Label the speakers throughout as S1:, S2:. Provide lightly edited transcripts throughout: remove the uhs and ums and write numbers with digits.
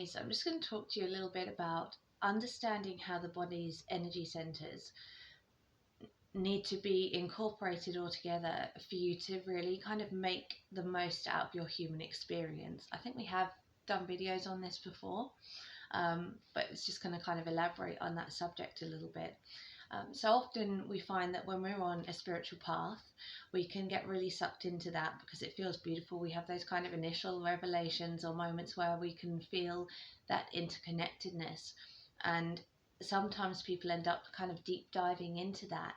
S1: Maximise, I'm just going to talk to you a little bit about understanding how the body's energy centers need to be incorporated all together for you to really kind of make the most out of your human experience. I think we have done videos on this before, but it's just going to kind of elaborate on that subject a little bit. So often we find that when we're on a spiritual path, we can get really sucked into that because it feels beautiful. We have those kind of initial revelations or moments where we can feel that interconnectedness. And sometimes people end up kind of deep diving into that.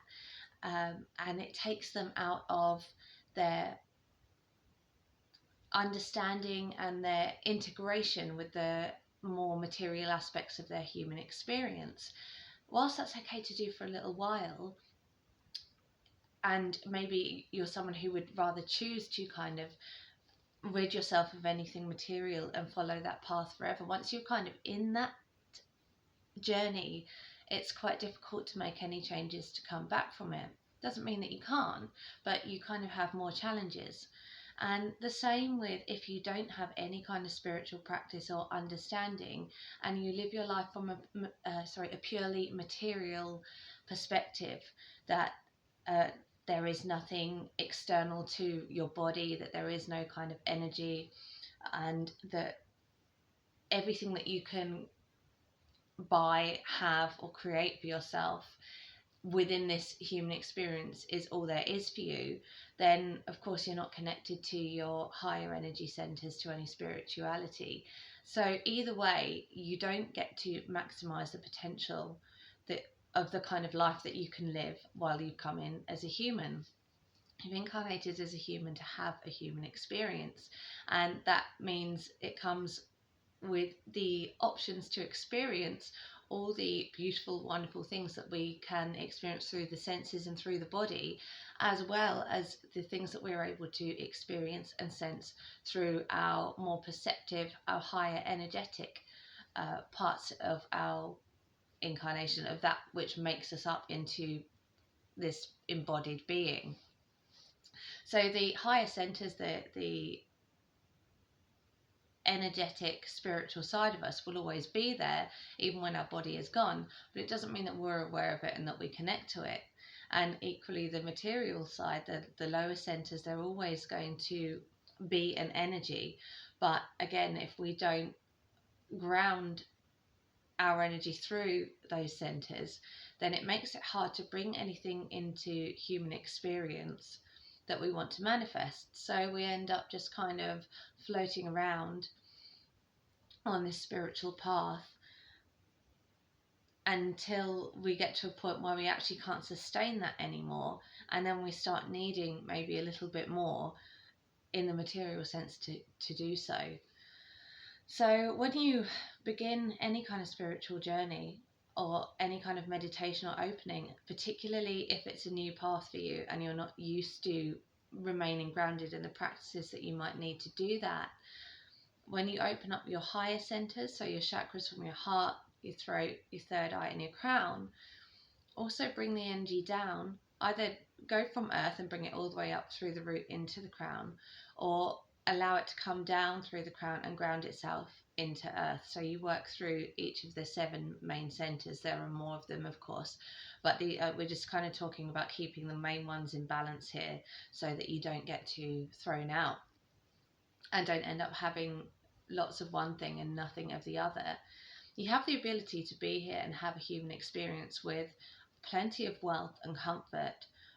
S1: And it takes them out of their understanding and their integration with the more material aspects of their human experience. Whilst that's okay to do for a little while, and maybe you're someone who would rather choose to kind of rid yourself of anything material and follow that path forever, once you're kind of in that journey, it's quite difficult to make any changes to come back from it. Doesn't mean that you can't, but you kind of have more challenges. And the same with if you don't have any kind of spiritual practice or understanding, and you live your life from a purely material perspective, that there is nothing external to your body, that there is no kind of energy, and that everything that you can buy, have, or create for yourself within this human experience is all there is for you, then of course you're not connected to your higher energy centers, to any spirituality. So either way, you don't get to maximize the potential of the kind of life that you can live while you come in as a human. You've incarnated as a human to have a human experience, and that means it comes with the options to experience all the beautiful, wonderful things that we can experience through the senses and through the body, as well as the things that we're able to experience and sense through our more perceptive, our higher energetic parts of our incarnation, of that which makes us up into this embodied being. So the higher centers, the energetic spiritual side of us will always be there even when our body is gone, but it doesn't mean that we're aware of it and that we connect to it. And equally, the material side, the lower centers, they're always going to be an energy, but again, if we don't ground our energy through those centers, then it makes it hard to bring anything into human experience that we want to manifest. So we end up just kind of floating around on this spiritual path until we get to a point where we actually can't sustain that anymore, and then we start needing maybe a little bit more in the material sense to do so. So when you begin any kind of spiritual journey or any kind of meditation or opening, particularly if it's a new path for you and you're not used to remaining grounded in the practices that you might need to do that, when you open up your higher centers, so your chakras from your heart, your throat, your third eye and your crown, also bring the energy down. Either go from earth and bring it all the way up through the root into the crown, or allow it to come down through the crown and ground itself into earth. So you work through each of the 7 main centers. There are more of them, of course, but we're just kind of talking about keeping the main ones in balance here so that you don't get too thrown out and don't end up having lots of one thing and nothing of the other. You have the ability to be here and have a human experience with plenty of wealth and comfort,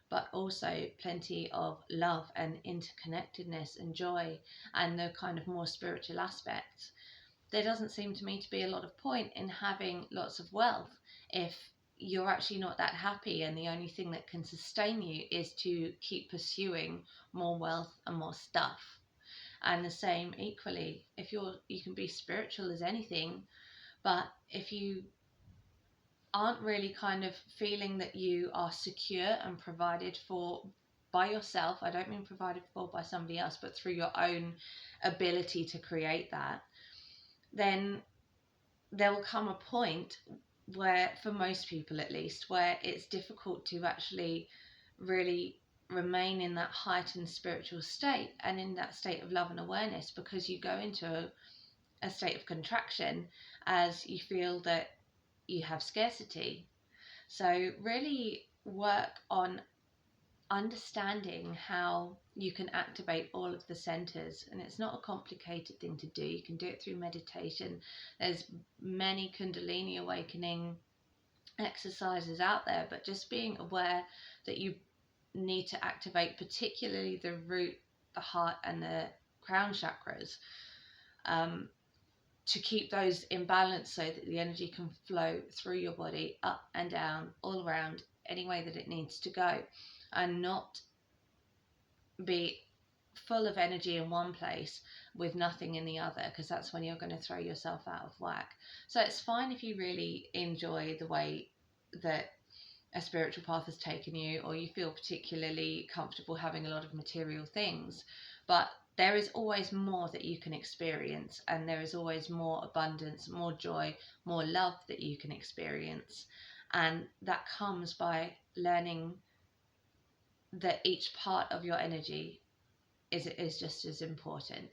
S1: but also plenty of love and interconnectedness and joy and the kind of more spiritual aspects. There doesn't seem to me to be a lot of point in having lots of wealth if you're actually not that happy and the only thing that can sustain you is to keep pursuing more wealth and more stuff. And the same equally, if you can be spiritual as anything, but if you aren't really kind of feeling that you are secure and provided for by yourself, I don't mean provided for by somebody else, but through your own ability to create that, then there will come a point where, for most people at least, where it's difficult to actually really remain in that heightened spiritual state and in that state of love and awareness, because you go into a state of contraction as you feel that you have scarcity. So really work on understanding how you can activate all of the centers, and it's not a complicated thing to do. You can do it through meditation. There's many Kundalini awakening exercises out there, but just being aware that you need to activate particularly the root, the heart, and the crown chakras, to keep those in balance so that the energy can flow through your body, up and down, all around, any way that it needs to go, and not be full of energy in one place with nothing in the other, because that's when you're going to throw yourself out of whack. So it's fine if you really enjoy the way that a spiritual path has taken you, or you feel particularly comfortable having a lot of material things, but there is always more that you can experience, and there is always more abundance, more joy, more love that you can experience. And that comes by learning that each part of your energy is just as important.